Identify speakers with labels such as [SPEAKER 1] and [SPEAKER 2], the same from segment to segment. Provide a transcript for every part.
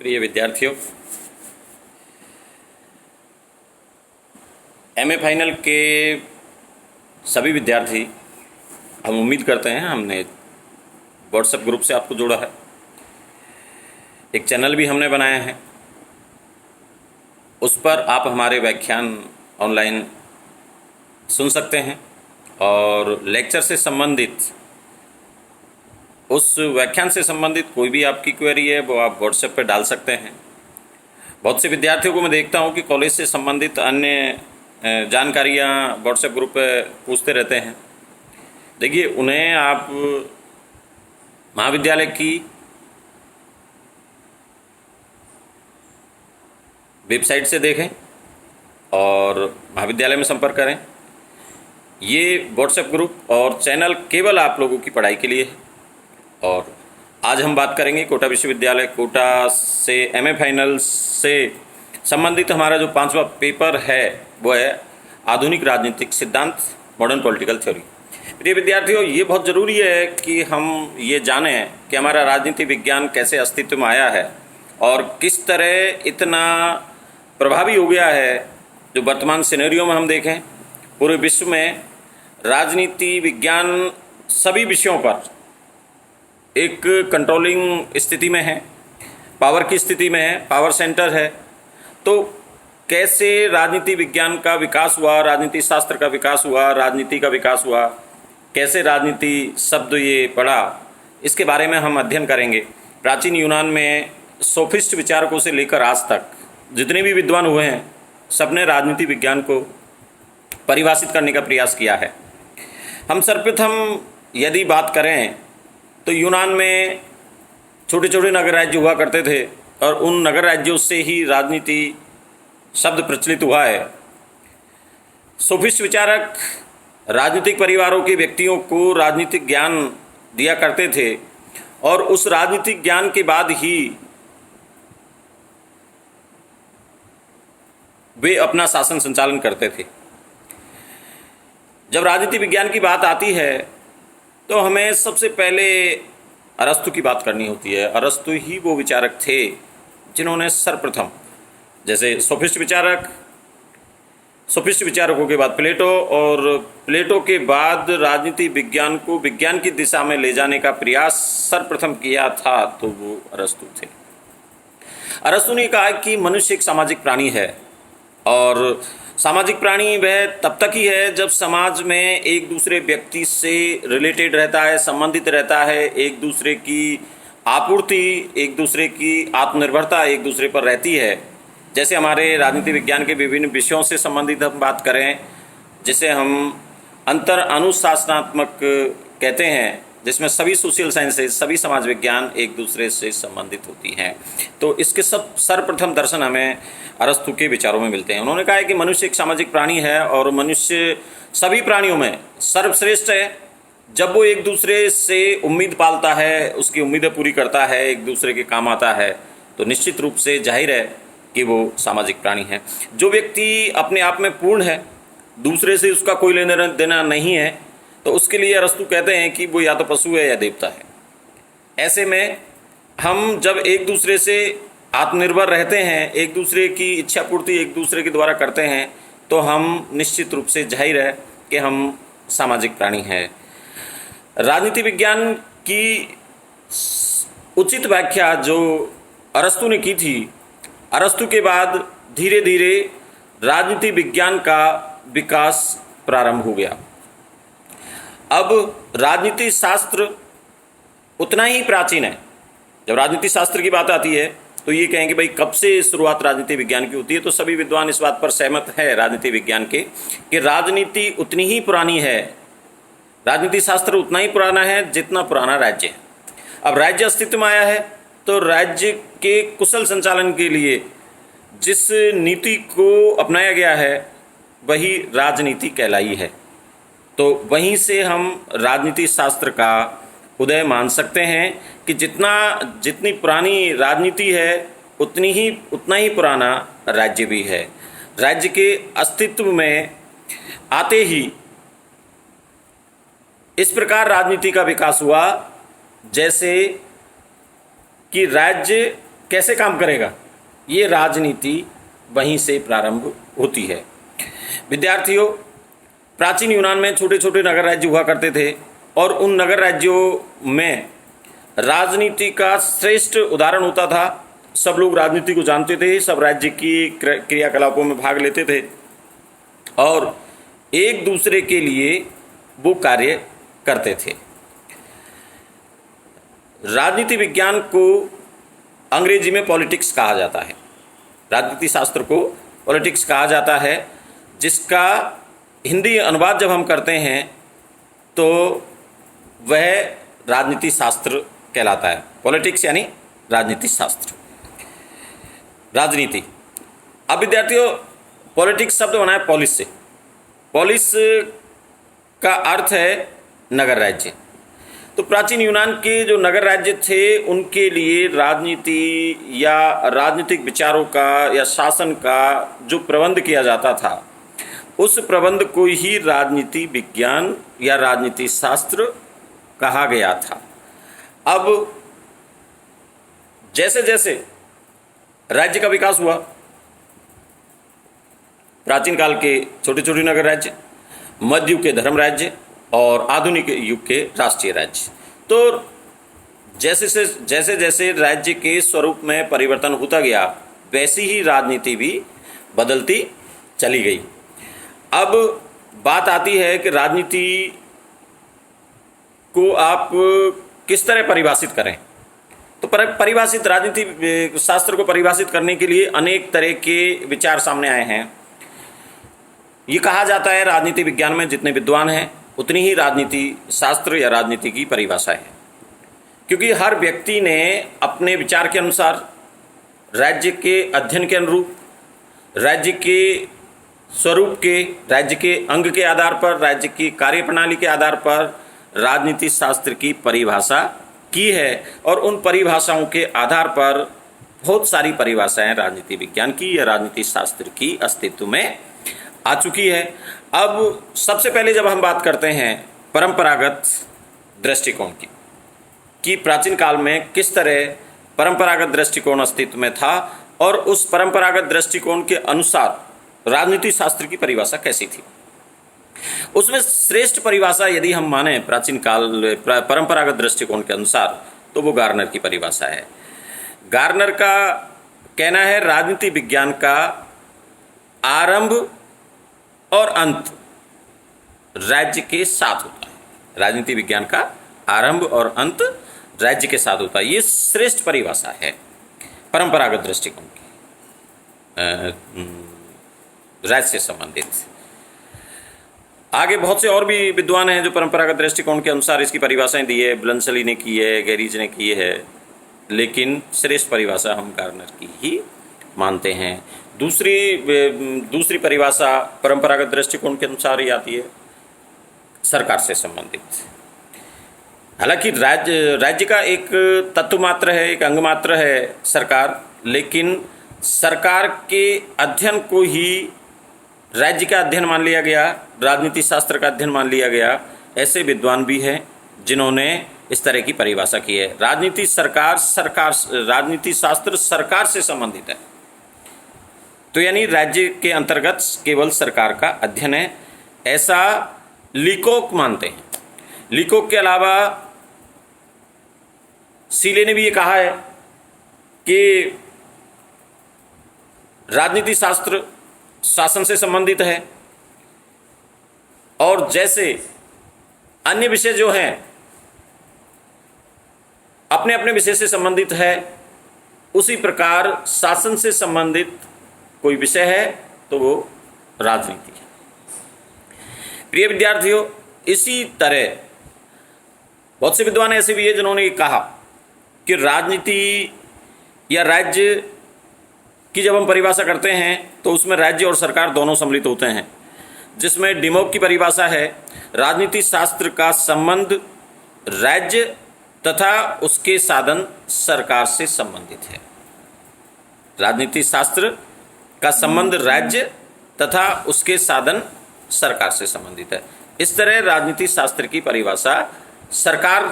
[SPEAKER 1] प्रिय विद्यार्थियों, MA final के सभी विद्यार्थी, हम उम्मीद करते हैं, हमने व्हाट्सएप ग्रुप से आपको जोड़ा है। एक चैनल भी हमने बनाया है, उस पर आप हमारे व्याख्यान ऑनलाइन सुन सकते हैं और लेक्चर से संबंधित, उस व्याख्यान से संबंधित कोई भी आपकी क्वेरी है वो आप व्हाट्सएप पर डाल सकते हैं। बहुत से विद्यार्थियों को मैं देखता हूं कि कॉलेज से संबंधित अन्य जानकारियां व्हाट्सएप ग्रुप पे पूछते रहते हैं। देखिए, उन्हें आप महाविद्यालय की वेबसाइट से देखें और महाविद्यालय में संपर्क करें। ये व्हाट्सएप ग्रुप और चैनल केवल आप लोगों की पढ़ाई के लिए है। और आज हम बात करेंगे कोटा विश्वविद्यालय कोटा से एमए फाइनल से संबंधित हमारा जो 5वां पेपर है वो है आधुनिक राजनीतिक सिद्धांत, मॉडर्न पॉलिटिकल थ्योरी। प्रिय विद्यार्थियों, ये बहुत ज़रूरी है कि हम ये जानें कि हमारा राजनीति विज्ञान कैसे अस्तित्व में आया है और किस तरह इतना प्रभावी हो गया है। जो वर्तमान सिनेरियो में हम देखें, पूरे विश्व में राजनीति विज्ञान सभी विषयों पर एक कंट्रोलिंग स्थिति में है, पावर की स्थिति में है, पावर सेंटर है। तो कैसे राजनीति विज्ञान का विकास हुआ, राजनीति शास्त्र का विकास हुआ, राजनीति का विकास हुआ, कैसे राजनीति शब्द ये पढ़ा, इसके बारे में हम अध्ययन करेंगे। प्राचीन यूनान में सोफिस्ट विचारकों से लेकर आज तक जितने भी विद्वान हुए हैं, सबने राजनीति विज्ञान को परिभाषित करने का प्रयास किया है। हम सर्वप्रथम यदि बात करें तो यूनान में छोटे छोटे नगर राज्य हुआ करते थे और उन नगर राज्यों से ही राजनीति शब्द प्रचलित हुआ है। सोफिस्ट विचारक राजनीतिक परिवारों के व्यक्तियों को राजनीतिक ज्ञान दिया करते थे और उस राजनीतिक ज्ञान के बाद ही वे अपना शासन संचालन करते थे। जब राजनीति विज्ञान की बात आती है तो हमें सबसे पहले अरस्तु की बात करनी होती है। अरस्तु ही वो विचारक थे जिन्होंने सर्वप्रथम, जैसे सोफिस्ट विचारकों के बाद प्लेटो और प्लेटो के बाद राजनीति विज्ञान को विज्ञान की दिशा में ले जाने का प्रयास सर्वप्रथम किया था, तो वो अरस्तु थे। अरस्तु ने कहा कि मनुष्य एक सामाजिक प्राणी है और सामाजिक प्राणी वह तब तक ही है जब समाज में एक दूसरे व्यक्ति से रिलेटेड रहता है, संबंधित रहता है, एक दूसरे की आपूर्ति, एक दूसरे की आत्मनिर्भरता एक दूसरे पर रहती है। जैसे हमारे राजनीति विज्ञान के विभिन्न विषयों से संबंधित हम बात करें, जिसे हम अंतर अनुशासनात्मक कहते हैं, जिसमें सभी सोशल साइंसेज, सभी समाज विज्ञान एक दूसरे से संबंधित होती हैं। तो इसके सब सर्वप्रथम दर्शन हमें अरस्तु के विचारों में मिलते हैं। उन्होंने कहा है कि मनुष्य एक सामाजिक प्राणी है और मनुष्य सभी प्राणियों में सर्वश्रेष्ठ है जब वो एक दूसरे से उम्मीद पालता है, उसकी उम्मीदें पूरी करता है, एक दूसरे के काम आता है। तो निश्चित रूप से जाहिर है कि वो सामाजिक प्राणी है। जो व्यक्ति अपने आप में पूर्ण है, दूसरे से उसका कोई लेना देना नहीं है, तो उसके लिए अरस्तु कहते हैं कि वो या तो पशु है या देवता है। ऐसे में हम जब एक दूसरे से आत्मनिर्भर रहते हैं, एक दूसरे की इच्छा पूर्ति एक दूसरे के द्वारा करते हैं, तो हम निश्चित रूप से जाहिर है कि हम सामाजिक प्राणी हैं। राजनीति विज्ञान की उचित व्याख्या जो अरस्तु ने की थी, अरस्तु के बाद धीरे धीरे राजनीति विज्ञान का विकास प्रारंभ हो गया। अब राजनीति शास्त्र उतना ही प्राचीन है। जब राजनीति शास्त्र की बात आती है तो ये कहेंगे भाई कब से शुरुआत राजनीति विज्ञान की होती है, तो सभी विद्वान इस बात पर सहमत है राजनीति विज्ञान के कि राजनीति उतनी ही पुरानी है, राजनीति शास्त्र उतना ही पुराना है जितना पुराना राज्य है। अब राज्य अस्तित्व में आया है तो राज्य के कुशल संचालन के लिए जिस नीति को अपनाया गया है वही राजनीति कहलाई है। तो वहीं से हम राजनीति शास्त्र का उदय मान सकते हैं कि जितनी पुरानी राजनीति है उतना ही पुराना राज्य भी है। राज्य के अस्तित्व में आते ही इस प्रकार राजनीति का विकास हुआ जैसे कि राज्य कैसे काम करेगा, ये राजनीति वहीं से प्रारंभ होती है। विद्यार्थियों, प्राचीन यूनान में छोटे छोटे नगर राज्य हुआ करते थे और उन नगर राज्यों में राजनीति का श्रेष्ठ उदाहरण होता था। सब लोग राजनीति को जानते थे, सब राज्य की क्रियाकलापों में भाग लेते थे और एक दूसरे के लिए वो कार्य करते थे। राजनीति विज्ञान को अंग्रेजी में पॉलिटिक्स कहा जाता है। राजनीति शास्त्र को पॉलिटिक्स कहा जाता है, जिसका हिंदी अनुवाद जब हम करते हैं तो वह राजनीति शास्त्र कहलाता है। पॉलिटिक्स यानी राजनीति शास्त्र, राजनीति। अब विद्यार्थियों, पॉलिटिक्स शब्द बना है पॉलिस से। पॉलिस का अर्थ है नगर राज्य। तो प्राचीन यूनान के जो नगर राज्य थे, उनके लिए राजनीति या राजनीतिक विचारों का या शासन का जो प्रबंध किया जाता था, उस प्रबंध को ही राजनीति विज्ञान या राजनीति शास्त्र कहा गया था। अब जैसे जैसे राज्य का विकास हुआ, प्राचीन काल के छोटे छोटे नगर राज्य, मध्य युग के धर्म राज्य और आधुनिक युग के राष्ट्रीय राज्य, तो जैसे जैसे राज्य के स्वरूप में परिवर्तन होता गया, वैसी ही राजनीति भी बदलती चली गई। अब बात आती है कि राजनीति को आप किस तरह परिभाषित करें। तो परिभाषित राजनीति शास्त्र को परिभाषित करने के लिए अनेक तरह के विचार सामने आए हैं। ये कहा जाता है राजनीति विज्ञान में जितने विद्वान हैं उतनी ही राजनीति शास्त्र या राजनीति की परिभाषा है, क्योंकि हर व्यक्ति ने अपने विचार के अनुसार, राज्य के अध्ययन के अनुरूप, राज्य के स्वरूप के, राज्य के अंग के आधार पर, राज्य की कार्यप्रणाली के आधार पर राजनीति शास्त्र की परिभाषा की है और उन परिभाषाओं के आधार पर बहुत सारी परिभाषाएं राजनीति विज्ञान की या राजनीति शास्त्र की अस्तित्व में आ चुकी है। अब सबसे पहले जब हम बात करते हैं परंपरागत दृष्टिकोण की, कि प्राचीन काल में किस तरह परंपरागत दृष्टिकोण अस्तित्व में था और उस परंपरागत दृष्टिकोण के अनुसार राजनीति शास्त्र की परिभाषा कैसी थी, उसमें श्रेष्ठ परिभाषा यदि हम माने प्राचीन काल परंपरागत दृष्टिकोण के अनुसार, तो वो गार्नर की परिभाषा है। गार्नर का कहना है राजनीति विज्ञान का आरंभ और अंत राज्य के साथ होता है। राजनीति विज्ञान का आरंभ और अंत राज्य के साथ होता है। ये श्रेष्ठ परिभाषा है परंपरागत दृष्टिकोण की, राज्य से संबंधित। आगे बहुत से और भी विद्वान हैं जो परंपरागत दृष्टिकोण के अनुसार इसकी परिभाषाएं दी है। ब्लंसली ने की है, गैरीज ने की है, लेकिन श्रेष्ठ परिभाषा हम गार्नर की ही मानते हैं। दूसरी परिभाषा परंपरागत दृष्टिकोण के अनुसार ही आती है सरकार से संबंधित। हालांकि राज्य का एक तत्व मात्र है, एक अंग मात्र है सरकार, लेकिन सरकार के अध्ययन को ही राज्य का अध्ययन मान लिया गया, राजनीति शास्त्र का अध्ययन मान लिया गया। ऐसे विद्वान भी हैं जिन्होंने इस तरह की परिभाषा की है। राजनीति शास्त्र सरकार से संबंधित है, तो यानी राज्य के अंतर्गत केवल सरकार का अध्ययन है, ऐसा लीकोक मानते हैं। लीकोक के अलावा सीले ने भी ये कहा है कि राजनीति शास्त्र शासन से संबंधित है और जैसे अन्य विषय जो हैं अपने अपने विषय से संबंधित है, उसी प्रकार शासन से संबंधित कोई विषय है तो वो राजनीति है। प्रिय विद्यार्थियों, इसी तरह बहुत से विद्वान ऐसे भी हैं जिन्होंने ये कहा कि राजनीति या राज्य की जब हम परिभाषा करते हैं तो उसमें राज्य और सरकार दोनों सम्मिलित होते हैं, जिसमें डिमोक की परिभाषा है राजनीति शास्त्र का संबंध राज्य तथा उसके साधन सरकार से संबंधित है। राजनीति शास्त्र का संबंध राज्य तथा उसके साधन सरकार से संबंधित है। इस तरह राजनीति शास्त्र की परिभाषा सरकार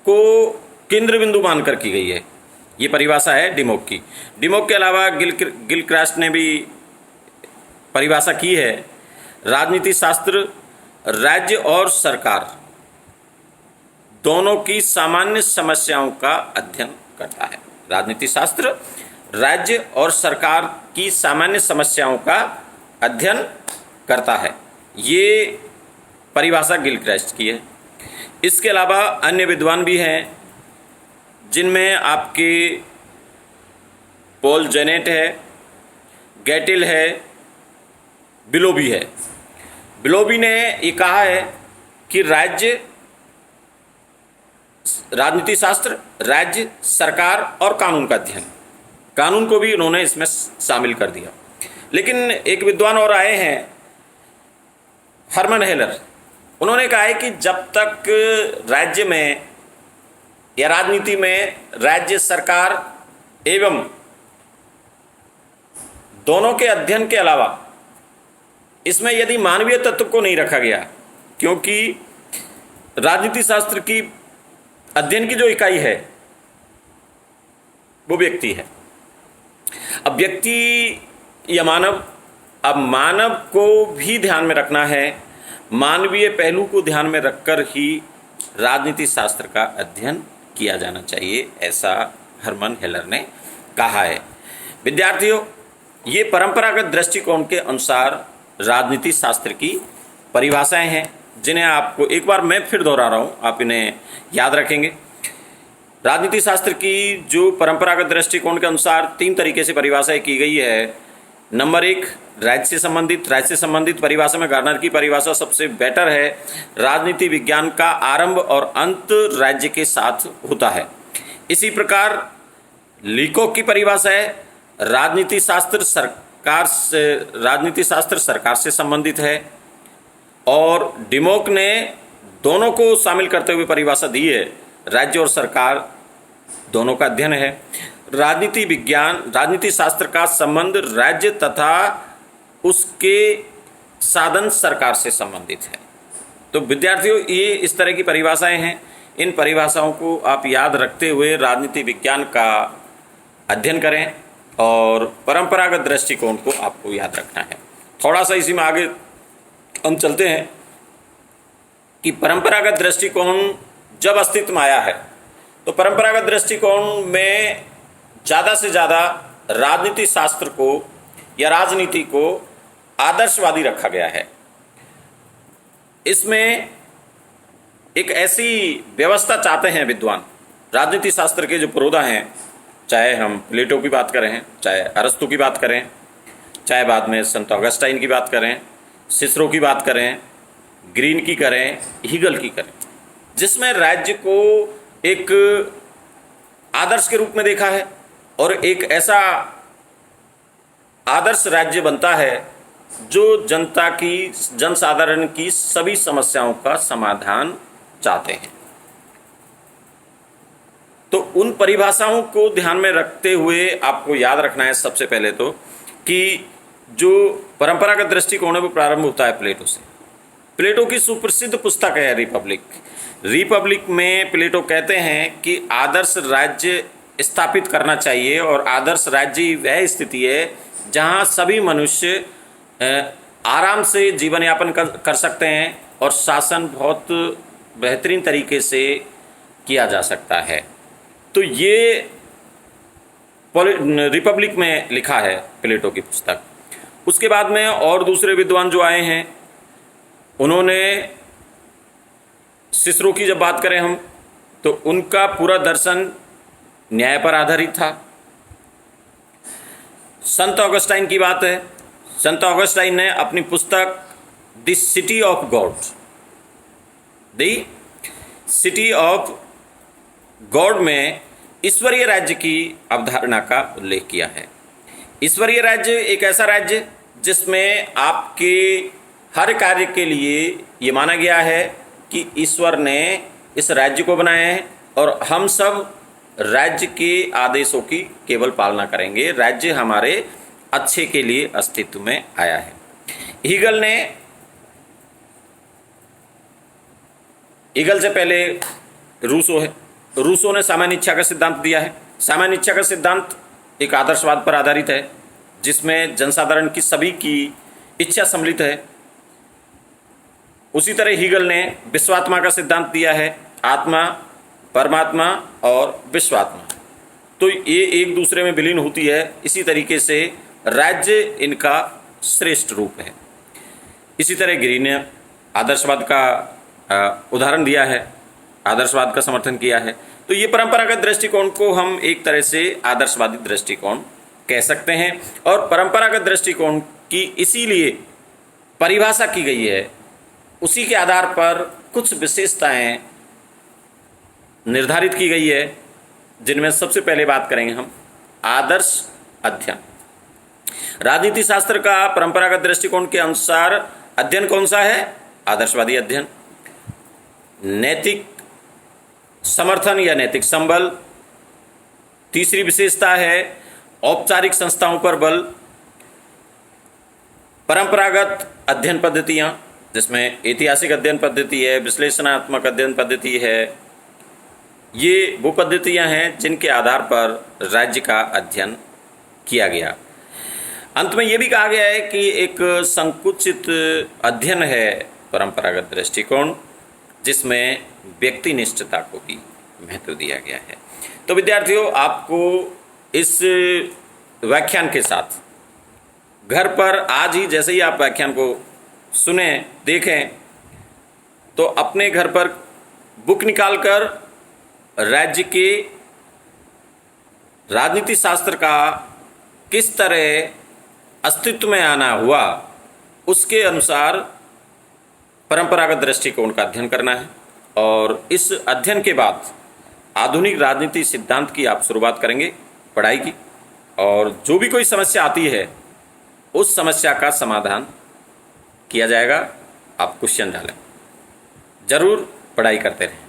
[SPEAKER 1] को केंद्र बिंदु मानकर की गई है ये परिभाषा है डिमोक की। डिमोक के अलावा गिलक्रास्ट ने भी परिभाषा की है। राजनीति शास्त्र राज्य और सरकार दोनों की सामान्य समस्याओं का अध्ययन करता है। राजनीति शास्त्र राज्य और सरकार की सामान्य समस्याओं का अध्ययन करता है। ये परिभाषा गिलक्रास्ट की है। इसके अलावा अन्य विद्वान भी हैं, जिनमें आपके पॉल जेनेट है, गैटिल है, बिलोबी है। बिलोबी ने ये कहा है कि राजनीति शास्त्र राज्य, सरकार और कानून का अध्ययन, कानून को भी उन्होंने इसमें शामिल कर दिया। लेकिन एक विद्वान और आए हैं, हरमन हेलर। उन्होंने कहा है कि जब तक राज्य में या राजनीति में राज्य, सरकार एवं दोनों के अध्ययन के अलावा इसमें यदि मानवीय तत्व को नहीं रखा गया, क्योंकि राजनीति शास्त्र की अध्ययन की जो इकाई है वो व्यक्ति है। अब व्यक्ति या मानव, अब मानव को भी ध्यान में रखना है, मानवीय पहलू को ध्यान में रखकर ही राजनीति शास्त्र का अध्ययन किया जाना चाहिए, ऐसा हरमन हेलर ने कहा है। विद्यार्थियों, ये परंपरागत दृष्टिकोण के अनुसार राजनीति शास्त्र की परिभाषाएं हैं, जिन्हें आपको एक बार मैं फिर दोहरा रहा हूं, आप इन्हें याद रखेंगे। राजनीति शास्त्र की जो परंपरागत दृष्टिकोण के अनुसार 3 तरीके से परिभाषाएं की गई है। नंबर 1, राज्य से संबंधित परिभाषा में गार्नर की परिभाषा सबसे बेटर है। राजनीति विज्ञान का आरंभ और अंत राज्य के साथ होता है। इसी प्रकार लीकोक की परिभाषा है, राजनीति शास्त्र सरकार से संबंधित है। और डिमोक ने दोनों को शामिल करते हुए परिभाषा दी है, राज्य और सरकार दोनों का अध्ययन है। राजनीति शास्त्र का संबंध राज्य तथा उसके साधन सरकार से संबंधित है। तो विद्यार्थियों, ये इस तरह की परिभाषाएं हैं। इन परिभाषाओं को आप याद रखते हुए राजनीति विज्ञान का अध्ययन करें और परंपरागत दृष्टिकोण को आपको याद रखना है। थोड़ा सा इसी में आगे हम चलते हैं कि परंपरागत दृष्टिकोण जब अस्तित्व में आया है तो परंपरागत दृष्टिकोण में ज़्यादा से ज़्यादा राजनीति शास्त्र को या राजनीति को आदर्शवादी रखा गया है। इसमें एक ऐसी व्यवस्था चाहते हैं विद्वान, राजनीति शास्त्र के जो पुरोधा हैं, चाहे हम प्लेटो की बात करें, चाहे अरस्तु की बात करें, चाहे बाद में संत ऑगस्टाइन की बात करें, सिसरो की बात करें, ग्रीन की करें, हीगल की करें, जिसमें राज्य को एक आदर्श के रूप में देखा है और एक ऐसा आदर्श राज्य बनता है जो जनसाधारण की सभी समस्याओं का समाधान चाहते हैं। तो उन परिभाषाओं को ध्यान में रखते हुए आपको याद रखना है सबसे पहले तो कि जो परंपरागत दृष्टिकोण है वो प्रारंभ होता है प्लेटो से। प्लेटो की सुप्रसिद्ध पुस्तक है रिपब्लिक में प्लेटो कहते हैं कि आदर्श राज्य स्थापित करना चाहिए और आदर्श राज्य वह स्थिति है जहां सभी मनुष्य आराम से जीवन यापन कर सकते हैं और शासन बहुत बेहतरीन तरीके से किया जा सकता है। तो ये रिपब्लिक में लिखा है प्लेटो की पुस्तक। उसके बाद में और दूसरे विद्वान जो आए हैं, उन्होंने सिसरो की जब बात करें हम तो उनका पूरा दर्शन न्याय पर आधारित था। संत ऑगस्टाइन की बात है, संत ऑगस्टाइन ने अपनी पुस्तक द सिटी ऑफ गॉड में ईश्वरीय राज्य की अवधारणा का उल्लेख किया है। ईश्वरीय राज्य एक ऐसा राज्य जिसमें आपके हर कार्य के लिए ये माना गया है कि ईश्वर ने इस राज्य को बनाया है और हम सब राज्य के आदेशों की केवल पालना करेंगे। राज्य हमारे अच्छे के लिए अस्तित्व में आया है। हीगल से पहले रूसो है। रूसो ने सामान्य इच्छा का सिद्धांत दिया है। सामान्य इच्छा का सिद्धांत एक आदर्शवाद पर आधारित है जिसमें जनसाधारण की सभी की इच्छा सम्मिलित है। उसी तरह हीगल ने विश्वात्मा का सिद्धांत दिया है, आत्मा, परमात्मा और विश्वात्मा, तो ये एक दूसरे में विलीन होती है। इसी तरीके से राज्य इनका श्रेष्ठ रूप है। इसी तरह गिरी ने आदर्शवाद का उदाहरण दिया है, आदर्शवाद का समर्थन किया है। तो ये परंपरागत दृष्टिकोण को हम एक तरह से आदर्शवादी दृष्टिकोण कह सकते हैं। और परंपरागत दृष्टिकोण की इसीलिए परिभाषा की गई है, उसी के आधार पर कुछ विशेषताएं निर्धारित की गई है, जिनमें सबसे पहले बात करेंगे हम आदर्श अध्ययन। राजनीति शास्त्र का परंपरागत दृष्टिकोण के अनुसार अध्ययन कौन सा है? आदर्शवादी अध्ययन। नैतिक समर्थन या नैतिक संबल। तीसरी विशेषता है औपचारिक संस्थाओं पर बल। परंपरागत अध्ययन पद्धतियां, जिसमें ऐतिहासिक अध्ययन पद्धति है, विश्लेषणात्मक अध्ययन पद्धति है, ये वो पद्धतियां हैं जिनके आधार पर राज्य का अध्ययन किया गया। अंत में ये भी कहा गया है कि एक संकुचित अध्ययन है परंपरागत दृष्टिकोण, जिसमें व्यक्तिनिष्ठता को भी महत्व दिया गया है। तो विद्यार्थियों, आपको इस व्याख्यान के साथ घर पर आज ही जैसे ही आप व्याख्यान को सुने, देखें, तो अपने घर पर बुक निकालकर राज्य के राजनीति शास्त्र का किस तरह अस्तित्व में आना हुआ, उसके अनुसार परंपरागत दृष्टिकोण का अध्ययन करना है। और इस अध्ययन के बाद आधुनिक राजनीति सिद्धांत की आप शुरुआत करेंगे पढ़ाई की, और जो भी कोई समस्या आती है उस समस्या का समाधान किया जाएगा। आप क्वेश्चन डालें, जरूर पढ़ाई करते रहें।